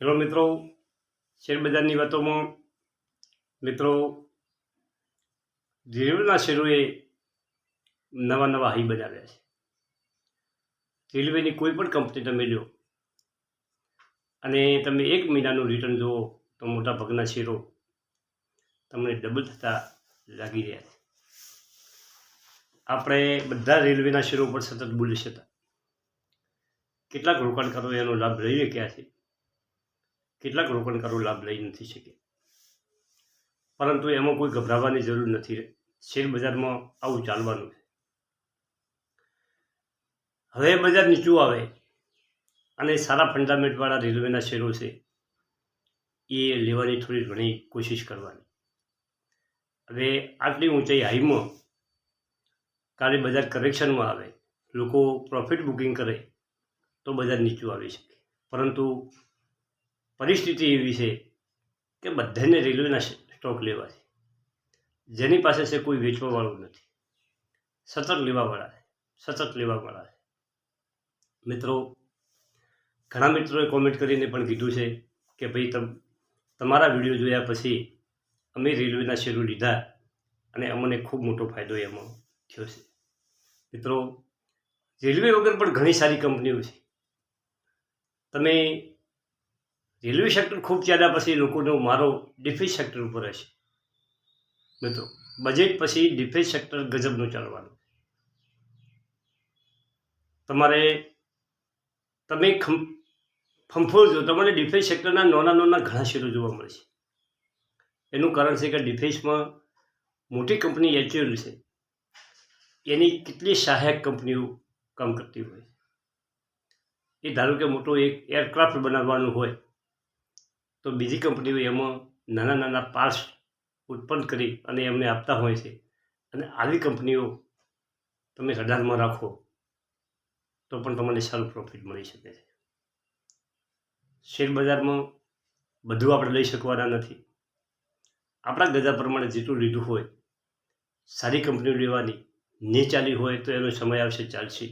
Hello મિત્રો, શેરબજારની વાતોમાં મિત્રો રેલવેના શેરોએ નવા નવા હાઈ બનાવ્યા છે. રેલવેની કોઈ પણ કંપની તમે લો અને તમે 1 મહિનાનું રિટર્ન જુઓ તો મોટાભાગના શેરો તમને ડબલ થતા લાગી રહ્યા છે. આપણે બધા રેલવેના શેરો પર સતત બોલી હતા. કેટલાક રોકાણકારો એનો લાભ લઈ શક્યા છે, કેટલાક રોકાણકારો લાભ લઈ નથી શક્યા, પરંતુ એમાં કોઈ ગભરાવાની જરૂર નથી. શેર બજારમાં આવું ચાલવાનું છે. હવે બજાર નીચું આવે અને સારા ફંડામેન્ટવાળા રેલવેના શેરો છે એ લેવાની થોડી ઘણી કોશિશ કરવાની. હવે આટલી ઊંચાઈ હાઈમાં કાલે બજાર કરેક્શનમાં આવે, લોકો પ્રોફિટ બુકિંગ કરે તો બજાર નીચું આવી શકે, પરંતુ પરિસ્થિતિ એવી છે કે બધાને રેલવેના સ્ટોક લેવા છે. જેની પાસે છે કોઈ વેચવાવાળું નથી, સતત લેવાવાળા છે. મિત્રો, ઘણા મિત્રોએ કોમેન્ટ કરીને પણ કીધું છે કે ભાઈ તમારા વિડીયો જોયા પછી અમે રેલવેના શેરો લીધા અને અમને ખૂબ મોટો ફાયદો એમાં થયો છે. મિત્રો, રેલવે વગર પણ ઘણી સારી કંપનીઓ છે. તમે રેલવે સેક્ટર ખૂબ ચાલ્યા પછી લોકોનો મારો ડિફેન્સ સેક્ટર ઉપર હશે. મિત્રો, બજેટ પછી ડિફેન્સ સેક્ટર ગજબનું ચાલવાનું. તમે ફંફોળજો, તમને ડિફેન્સ સેક્ટરના નાના ઘણા શેરો જોવા મળશે. એનું કારણ છે કે ડિફેન્સમાં મોટી કંપની HAL છે, એની કેટલી સહાયક કંપનીઓ કામ કરતી હોય. એ ધારો કે મોટો એક એરક્રાફ્ટ બનાવવાનું હોય તો બીજી કંપનીઓ એમાં નાના પાર્ટ્સ ઉત્પન્ન કરી અને એમને આપતા હોય છે. અને આવી કંપનીઓ તમે રડારમાં રાખો તો પણ તમને સારું પ્રોફિટ મળી શકે છે. શેર બજારમાં બધું આપણે લઈ શકવાના નથી. આપણા ગજા પ્રમાણે જેટલું લીધું હોય, સારી કંપનીઓ લેવાની, નહીં ચાલી હોય તો એનો સમય આવશે, ચાલશે.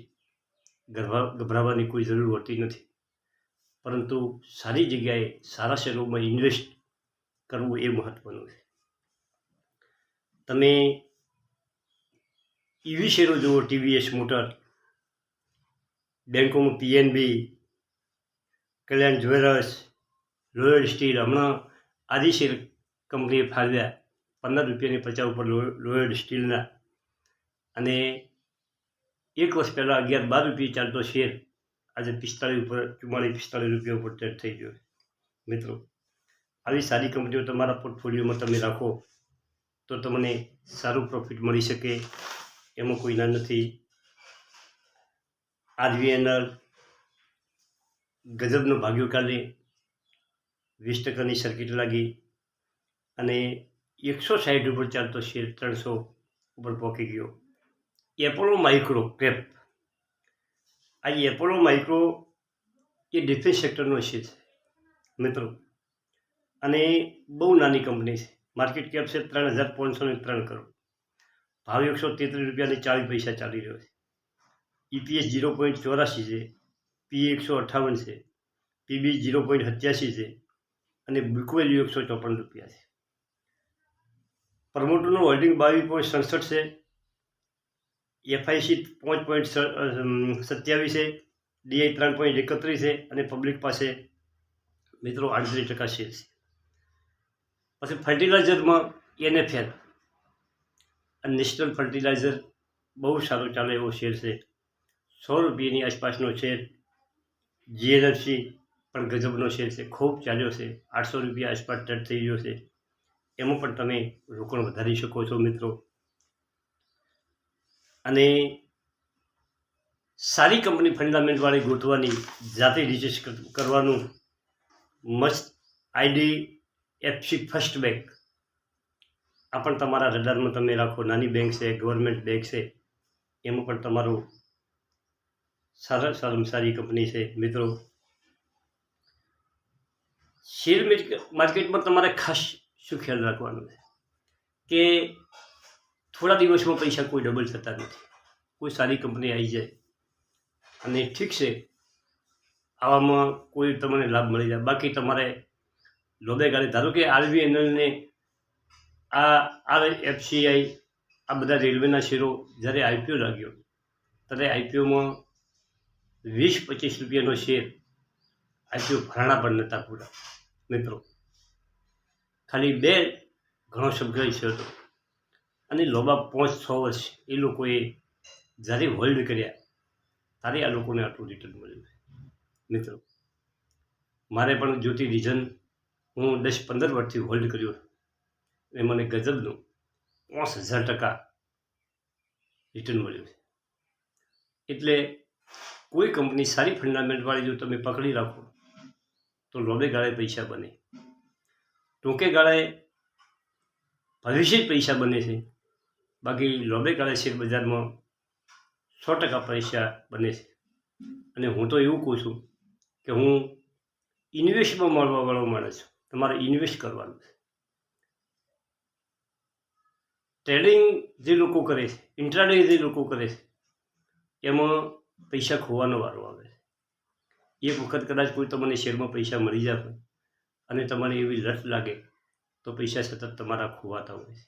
ગભરાવાની કોઈ જરૂર હોતી નથી, પરંતુ સારી જગ્યાએ સારા શેરોમાં ઇન્વેસ્ટ કરવું એ મહત્ત્વનું છે. તમે EV શેરો જુઓ, TVS મોટર, બેંકોમાં PNB, કલ્યાણ જ્વેલર્સ, લોયડ સ્ટીલ. હમણાં આદિ શેર કંપનીએ ફાળવ્યા 15 રૂપિયાની 50 ઉપર લોયડ સ્ટીલના, અને 1 વર્ષ પહેલાં 11-12 રૂપિયા ચાલતો શેર આજે 44-45 રૂપિયા ઉપર ટ્રેડ થઈ ગયો. મિત્રો, આવી સારી કંપનીઓ તમારા પોર્ટફોલિયોમાં તમે રાખો તો તમને સારું પ્રોફિટ મળી શકે, એમાં કોઈ ના નથી. RVNL ગજબનો ભાગ્યો કાલે 20% સર્કિટ લાગી અને 160 ઉપર ચાલતો શેર 300 ઉપર પહોંચી ગયો. એપોલો માઇક્રો કેપ, આ એપોલો માઇક્રો એ ડિફેન્સ સેક્ટરનો શેર છે મિત્રો, અને બહુ નાની કંપની છે. માર્કેટ કેપ છે 3,503 કરોડ, ભાવ 133 રૂપિયા 40 પૈસા ચાલી રહ્યો છે. EPS 0.84 છે, PE 158 છે, PB 0.87 છે અને બુક વેલ્યુ 154 રૂપિયા છે. પ્રમોટરનું હોલ્ડિંગ 22.67 છે, FIC 5.27 છે, DI 3.31 છે અને પબ્લિક પાસે મિત્રો 38% શેર છે. પછી ફર્ટિલાઇઝરમાં NFL અને નેશનલ ફર્ટિલાઇઝર બહુ સારો ચાલે એવો શેર છે, 100 રૂપિયાની આસપાસનો શેર. GNFC પણ ગજબનો શેર છે, ખૂબ ચાલ્યો છે, 800 રૂપિયા આસપાસ ટ્રેડ થઈ ગયો છે. એમાં પણ તમે રોકાણ વધારી શકો છો મિત્રો. અને સારી કંપની ફંડામેન્ટવાળી ગોતવાની, જાતે રિસર્ચ કરવાનું. મસ્ત IDFC ફર્સ્ટ બેંક, આ પણ તમારા રડારમાં તમે રાખો. નાની બેંક છે, ગવર્મેન્ટ બેંક છે, એમાં પણ તમારું સારામાં સારી કંપની છે મિત્રો. શેર માર્કેટમાં તમારે ખાસ શું ખ્યાલ રાખવાનો છે કે થોડા દિવસમાં પૈસા કોઈ ડબલ થતા નથી. કોઈ સારી કંપની આવી જાય અને ઠીક છે, આવામાં કોઈ તમને લાભ મળી જાય. બાકી તમારે લોબે ગાડી ધારો કે આરવીએનએલને આ એફસીઆઈ આ બધા રેલવેના શેરો જ્યારે આઈપીઓ લાગ્યો ત્યારે આઈપીઓમાં 20-25 રૂપિયાનો શેર આઈપીઓ ભરાણા પણ નહોતા પૂરા મિત્રો. ખાલી 2 ઘણો શબ્દ હતો અને લોબા 5-6 વર્ષ એ લોકોએ જ્યારે હોલ્ડ કર્યા ત્યારે આ લોકોને આટલું રિટર્ન મળ્યું મિત્રો. મારે પણ જ્યોતિ રીઝન હું 10-15 વર્ષથી હોલ્ડ કર્યો અને મને ગજબનું 5000% રિટર્ન મળ્યું છે. એટલે કોઈ કંપની સારી ફંડામેન્ટવાળી જો તમે પકડી રાખો તો લોબે ગાળે પૈસા બને, ટૂંકે ગાળે ભવિષ્ય જ પૈસા બને છે. બાકી લોબે ગાળે શેર બજારમાં 100% પૈસા બને છે. અને હું તો એવું કહું છું કે હું ઇન્વેસ્ટમાં મળવાવાળો માણસ છું. તમારે ઇન્વેસ્ટ કરવાનું છે. ટ્રેડિંગ જે લોકો કરે છે, ઇન્ટ્રાડે જે લોકો કરે છે, એમાં પૈસા ખોવાનો વારો આવે છે. એક વખત કદાચ કોઈ તમને શેરમાં પૈસા મળી જાય અને તમારી એવી લત લાગે તો પૈસા સતત તમારા ખોવાતા હોય છે.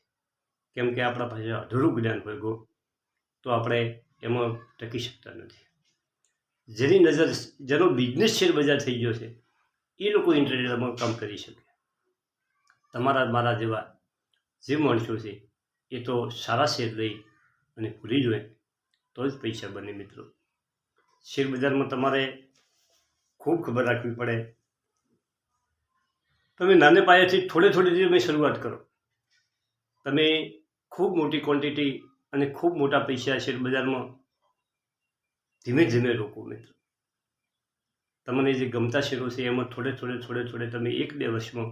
કેમ કે આપણા પાસે અધૂરું જ્ઞાન હોય ગો તો આપણે એમાં ટકી શકતા નથી. જેની નજર જેનો બિઝનેસ શેર બજાર થઈ ગયો છે એ લોકો ઇન્ટ્રાડેમાં કામ કરી શકે. તમારા મારા જેવા જે માણસો છે એ તો સારા શેર લઈ અને ભૂલી જોઈએ તો જ પૈસા બને મિત્રો. શેર બજારમાં તમારે ખૂબ ખબર રાખવી પડે. તમે નાને પાયાથી થોડે તમે શરૂઆત કરો. તમે ખૂબ મોટી ક્વોન્ટિટી અને ખૂબ મોટા પૈસા શેર બજારમાં ધીમે ધીમે રોકો મિત્રો. તમને જે ગમતા શેરો છે એમાં થોડે તમે 1-2 વર્ષમાં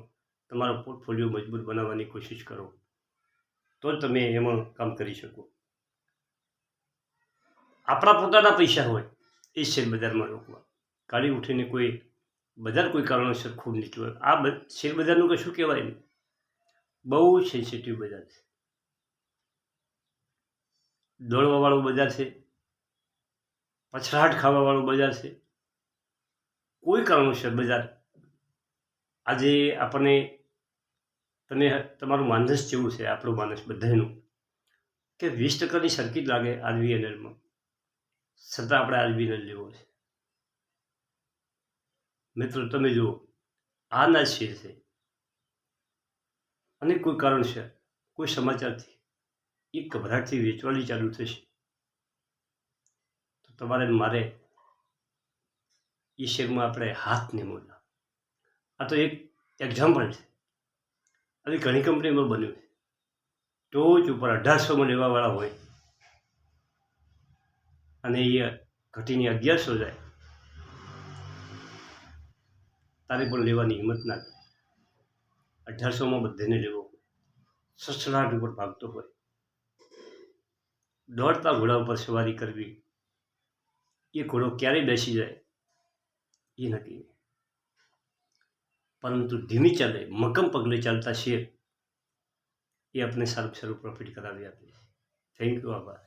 તમારો પોર્ટફોલિયો મજબૂત બનાવવાની કોશિશ કરો તો જ તમે એમાં કામ કરી શકો. આપણા પોતાના પૈસા હોય એ શેર બજારમાં રોકવા. કાઢી ઉઠીને કોઈ બજાર કોઈ કારણોસર ખૂબ નીચું હોય આ શેર બજારનું કશું કહેવાય નહીં. બહુ સેન્સિટિવ બજાર છે, દોડવાવાળું બજાર છે, પછડાટ ખાવાવાળું બજાર છે. કોઈ કારણોસર બજાર આજે આપણને તમારું માનસ જેવું છે, આપણું માનસ બધાનું કે 20%ની સર્કિટ લાગે આરવીએનએલમાં, છતાં આપણે આરવીએનએલ લેવો છે મિત્રો. તમે જુઓ આના શેર છે અને કોઈ કારણસર કોઈ સમાચારથી એ ગભરાટથી વેચવાની ચાલુ થશે તો તમારે મારે એ શેરમાં આપણે હાથ નહીં મોડવા. આ તો એક એક્ઝામ્પલ છે. અને ઘણી કંપનીમાં બન્યું છે. ટોચ ઉપર 1800માં લેવાવાળા હોય અને એ ઘટીને 1100 જાય તારે પણ લેવાની હિંમત ના થાય. 1800માં બધાને લેવો હોય, સસલાટ ઉપર ભાગતો હોય, દોડતા ઘોડા ઉપર સવારી કરવી. એ ઘોડો ક્યારે બેસી જાય એ નક્કી નહીં, પરંતુ ધીમી ચાલે મક્કમ પગલે ચાલતા શેર એ આપણે સારું પ્રોફિટ કરાવી આપે છે. Thank you. આભાર.